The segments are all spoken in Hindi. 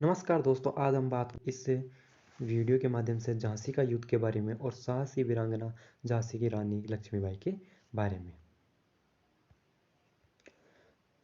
नमस्कार दोस्तों, आज हम बात इस वीडियो के माध्यम से झांसी का युद्ध के बारे में और साहसी वीरांगना झांसी की रानी लक्ष्मीबाई के बारे में।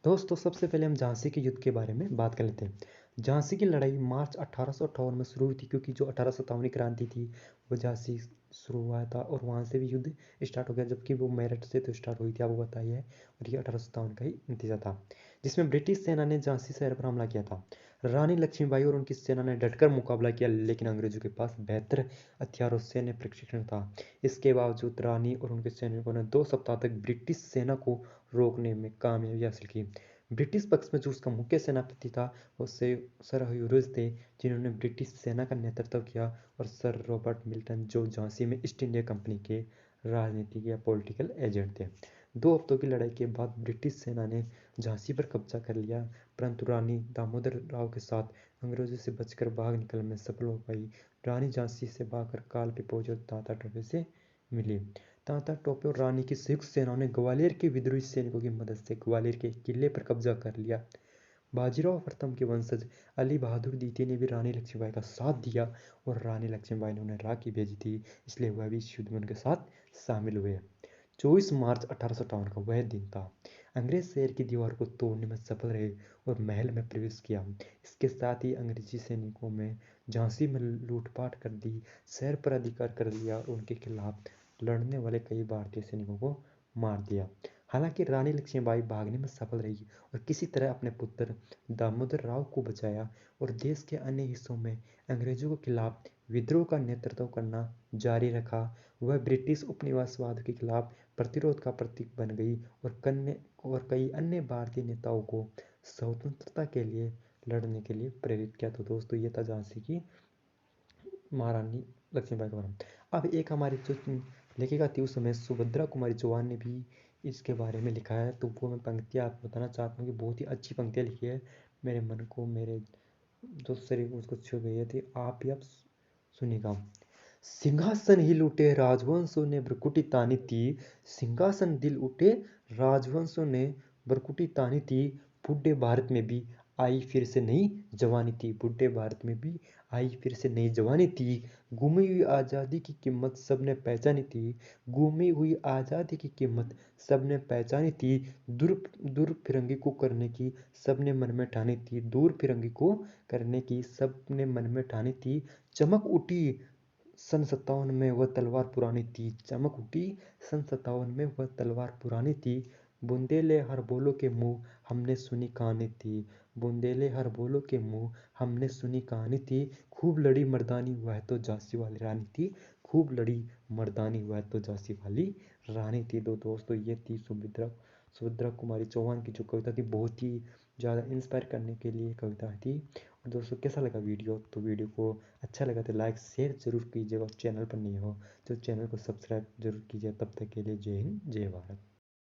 दोस्तों, सबसे पहले हम झांसी के युद्ध के बारे में बात कर लेते हैं। झांसी की लड़ाई मार्च 1858 में शुरू हुई थी, क्योंकि जो 1857 क्रांति थी वो झांसी शुरू हुआ था और वहाँ से भी युद्ध स्टार्ट हो गया, जबकि वो मेरठ से तो स्टार्ट हुई थी, आपको बताइए। और ये 1857 का ही नतीजा था, जिसमें ब्रिटिश सेना ने झांसी शहर पर हमला किया था। रानी लक्ष्मीबाई और उनकी सेना ने डटकर मुकाबला किया, लेकिन अंग्रेजों के पास बेहतर हथियार और सैन्य प्रशिक्षण था। इसके बावजूद रानी और उनके सैनिकों ने 2 सप्ताह तक ब्रिटिश सेना को रोकने में कामयाबी हासिल की। ब्रिटिश पक्ष में जो उसका मुख्य सेनापति था वो सर ह्यूरोज थे, जिन्होंने ब्रिटिश सेना का नेतृत्व किया, और सर रॉबर्ट मिल्टन, जो झांसी में ईस्ट इंडिया कंपनी के राजनीतिक या पॉलिटिकल एजेंट थे। 2 हफ्तों की लड़ाई के बाद ब्रिटिश सेना ने झांसी पर कब्जा कर लिया, परंतु रानी दामोदर राव के साथ अंग्रेजों से बचकर भाग निकलने में सफल हो पाई। रानी झांसी से भागकर काल पे पहुंची और तांता टोपे से मिली। तांता टोपे और रानी की संयुक्त सेनाओं ने ग्वालियर के विद्रोही सैनिकों की मदद से ग्वालियर के किले पर कब्जा कर लिया। बाजीराव प्रथम के वंशज अली बहादुर द्वितीय ने भी रानी लक्ष्मीबाई का साथ दिया, और रानी लक्ष्मीबाई ने उन्हें राखी भेजी थी, इसलिए वह भी इस युद्ध में उनके साथ शामिल हुए। 24 मार्च 1858 का वह दिन था। अंग्रेज शहर की दीवार को तोड़ने में सफल रहे और महल में प्रवेश किया। इसके साथ ही अंग्रेजी सैनिकों में झांसी में लूटपाट कर दी, शहर पर अधिकार कर लिया और उनके खिलाफ लड़ने वाले कई भारतीय सैनिकों को मार दिया। हालांकि रानी लक्ष्मीबाई भागने में सफल रही और किसी तरह अपने पुत्र दामोदर राव को बचाया, और देश के अन्य हिस्सों में अंग्रेजों के खिलाफ विद्रोह का नेतृत्व करना जारी रखा। वह ब्रिटिश उपनिवेशवाद के खिलाफ प्रतिरोध का प्रतीक बन गई और कई अन्य भारतीय नेताओं को स्वतंत्रता के लिए लड़ने के लिए प्रेरित किया। तो दोस्तों, ये था झांसी की महारानी लक्ष्मीबाई के बारे में। अब एक हमारी जो लेखिका थी उस समय सुभद्रा कुमारी चौहान ने भी इसके बारे में लिखा है, तो वो मैं पंक्तियाँ आपको बताना चाहता हूँ कि बहुत ही अच्छी पंक्तियाँ लिखी है। मेरे मन को, मेरे जो शरीर को उसको छू गई थी। आप भी आप सुनिएगा। सिंहासन हिल उठे राजवंशों ने भ्रुकुटी तानी थी, सिंहासन दिल उठे राजवंशों ने भ्रुकुटी तानी थी। बूढ़े भारत में भी आई फिर से नई जवानी थी, बूढ़े भारत में भी आई फिर से नई जवानी थी। गुमी हुई आज़ादी की कीमत सबने पहचानी थी, गुमी हुई आज़ादी की कीमत सबने पहचानी थी। दूर दूर फिरंगी को करने की सबने मन में ठानी थी, दूर फिरंगी को करने की सबने मन में ठानी थी। चमक उठी सन 57 में वह तलवार पुरानी थी, चमक उठी सन 57 में वह तलवार पुरानी थी। बुंदेले हर बोलो के मुंह हमने सुनी कहानी थी, बुंदेले हर बोलो के मुंह हमने सुनी कहानी थी। खूब लड़ी मर्दानी वह तो झांसी वाली रानी थी, खूब लड़ी मर्दानी वह तो झांसी वाली रानी थी। तो दोस्तों, ये थी सुभद्रा कुमारी चौहान की जो कविता थी, बहुत ही ज़्यादा इंस्पायर करने के लिए कविता थी। और दोस्तों, कैसा लगा वीडियो? तो वीडियो को अच्छा लगा तो लाइक शेयर जरूर कीजिएगा, और चैनल पर नहीं हो तो चैनल को सब्सक्राइब जरूर कीजिए। तब तक के लिए जय हिंद, जय भारत।